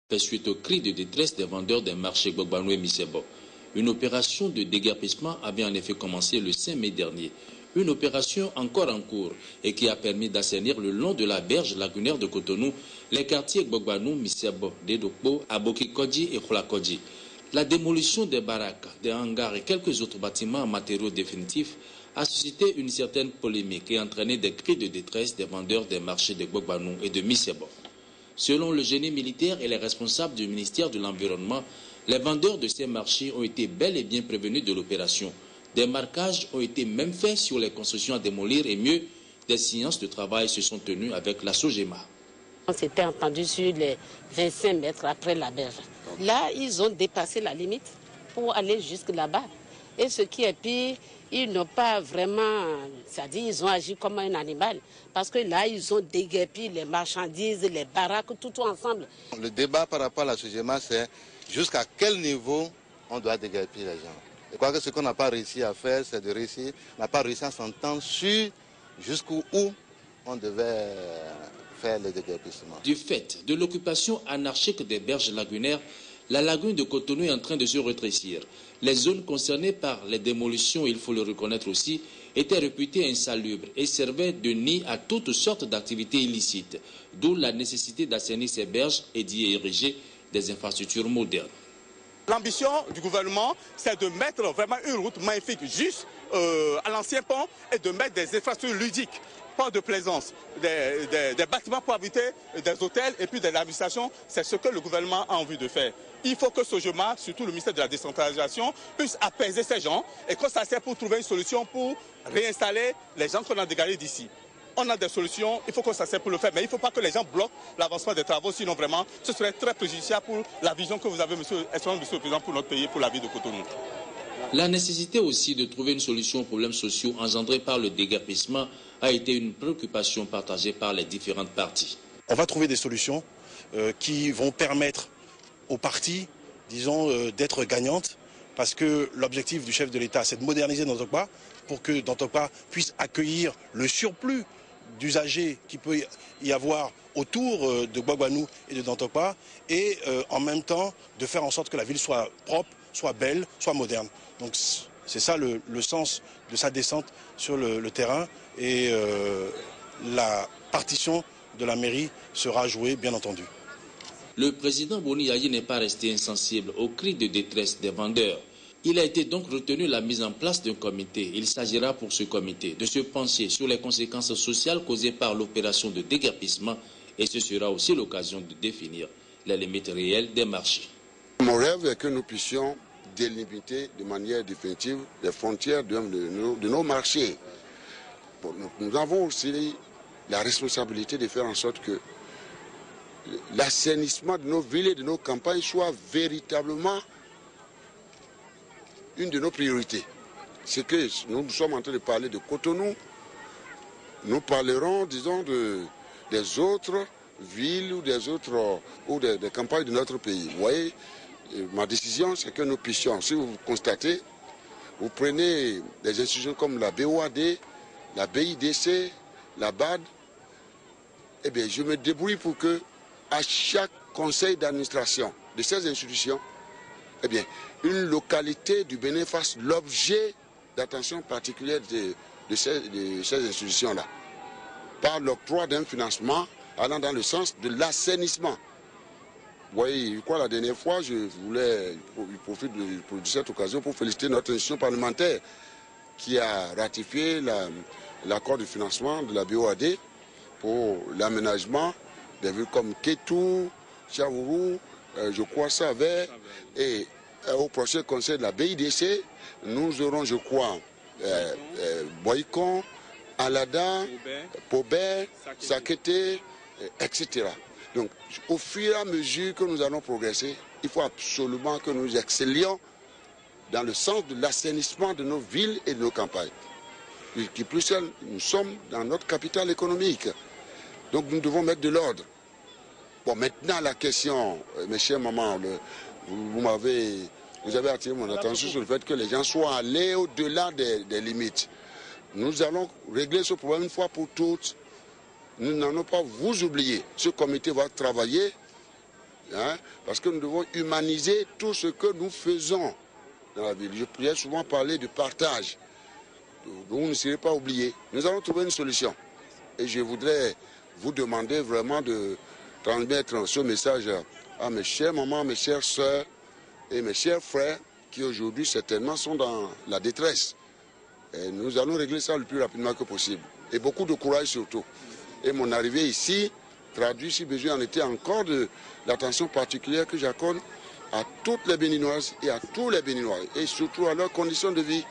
fait suite au cri de détresse des vendeurs des marchés Gbagbanou et Missebo. Une opération de déguerpissement avait en effet commencé le 5 mai dernier. Une opération encore en cours et qui a permis d'assainir le long de la berge lagunaire de Cotonou les quartiers Gbagbanou, Missebo, Dedokbo, Aboki-Kodji et Khoulakodji. La démolition des baraques, des hangars et quelques autres bâtiments en matériaux définitifs a suscité une certaine polémique et entraîné des cris de détresse des vendeurs des marchés de Gbagbanou et de Missebo. Selon le génie militaire et les responsables du ministère de l'Environnement, les vendeurs de ces marchés ont été bel et bien prévenus de l'opération. Des marquages ont été même faits sur les constructions à démolir et mieux, des séances de travail se sont tenues avec la Sogema. On s'était entendu sur les 25 mètres après la berge. Là, ils ont dépassé la limite pour aller jusque là-bas. Et ce qui est pire, ils n'ont pas vraiment, c'est-à-dire ils ont agi comme un animal. Parce que là, ils ont déguerpi les marchandises, les baraques, tout ensemble. Le débat par rapport à la Sogema, c'est jusqu'à quel niveau on doit déguerpir les gens. Je crois que ce qu'on n'a pas réussi à faire, c'est de réussir, on n'a pas réussi à s'entendre sur jusqu'où on devait faire le déguerpissement. Du fait de l'occupation anarchique des berges lagunaires, la lagune de Cotonou est en train de se rétrécir. Les zones concernées par les démolitions, il faut le reconnaître aussi, étaient réputées insalubres et servaient de nid à toutes sortes d'activités illicites, d'où la nécessité d'assainir ces berges et d'y ériger des infrastructures modernes. L'ambition du gouvernement, c'est de mettre vraiment une route magnifique juste à l'ancien pont et de mettre des infrastructures ludiques, ports de plaisance, des bâtiments pour habiter, des hôtels et puis de l'administration. C'est ce que le gouvernement a envie de faire. Il faut que Sogema, surtout le ministère de la décentralisation, puisse apaiser ces gens et que ça sert pour trouver une solution pour réinstaller les gens qu'on a dégagés d'ici. On a des solutions, il faut qu'on s'asseye pour le faire, mais il ne faut pas que les gens bloquent l'avancement des travaux, sinon vraiment, ce serait très préjudiciable pour la vision que vous avez, monsieur le Président, pour notre pays, pour la ville de Cotonou. La nécessité aussi de trouver une solution aux problèmes sociaux engendrés par le déguerpissement a été une préoccupation partagée par les différentes parties. On va trouver des solutions qui vont permettre aux parties, disons, d'être gagnantes, parce que l'objectif du chef de l'État, c'est de moderniser Dantokpa pour que Dantokpa puisse accueillir le surplus d'usagers qu'il peut y avoir autour de Gbagbanou et de Dantokpa et en même temps de faire en sorte que la ville soit propre, soit belle, soit moderne. Donc c'est ça le sens de sa descente sur le terrain et la partition de la mairie sera jouée bien entendu. Le président Boni Yayi n'est pas resté insensible aux cris de détresse des vendeurs. Il a été donc retenu la mise en place d'un comité. Il s'agira pour ce comité de se pencher sur les conséquences sociales causées par l'opération de déguerpissement et ce sera aussi l'occasion de définir les limites réelles des marchés. Mon rêve est que nous puissions délimiter de manière définitive les frontières de nos marchés. Bon, nous avons aussi la responsabilité de faire en sorte que l'assainissement de nos villes et de nos campagnes soit véritablement une de nos priorités. C'est que nous sommes en train de parler de Cotonou, nous parlerons, disons, des autres villes ou des campagnes de notre pays. Vous voyez, ma décision, c'est que nous puissions, si vous constatez, vous prenez des institutions comme la BOAD, la BIDC, la BAD, eh bien, je me débrouille pour que, à chaque conseil d'administration de ces institutions, eh bien, une localité du Bénin fasse l'objet d'attention particulière de ces institutions-là, par l'octroi d'un financement allant dans le sens de l'assainissement. Vous voyez, je crois la dernière fois, je voulais profiter de cette occasion pour féliciter notre institution parlementaire qui a ratifié l'accord de financement de la BOAD pour l'aménagement des villes comme Kétou, Chavourou, je crois Savert, et au prochain conseil de la BIDC, nous aurons, je crois, Boycon, Alada, Pobert, Sakété, etc. Donc, au fur et à mesure que nous allons progresser, il faut absolument que nous excellions dans le sens de l'assainissement de nos villes et de nos campagnes. Qui plus seul, nous sommes dans notre capitale économique. Donc, nous devons mettre de l'ordre. Bon, maintenant, la question, mes chers mamans, vous avez attiré mon attention sur le fait que les gens soient allés au-delà des limites. Nous allons régler ce problème une fois pour toutes. Nous n'allons pas vous oublier. Ce comité va travailler hein, parce que nous devons humaniser tout ce que nous faisons dans la ville. J'ai souvent parlé de partage, dont vous ne serez pas oubliés. Nous allons trouver une solution. Et je voudrais vous demander vraiment de transmettre ce message à mes chères mamans, mes chères sœurs et mes chers frères qui aujourd'hui certainement sont dans la détresse. Et nous allons régler ça le plus rapidement que possible. Et beaucoup de courage surtout. Et mon arrivée ici traduit, si besoin en était, encore de l'attention particulière que j'accorde à toutes les Béninoises et à tous les Béninois, et surtout à leurs conditions de vie.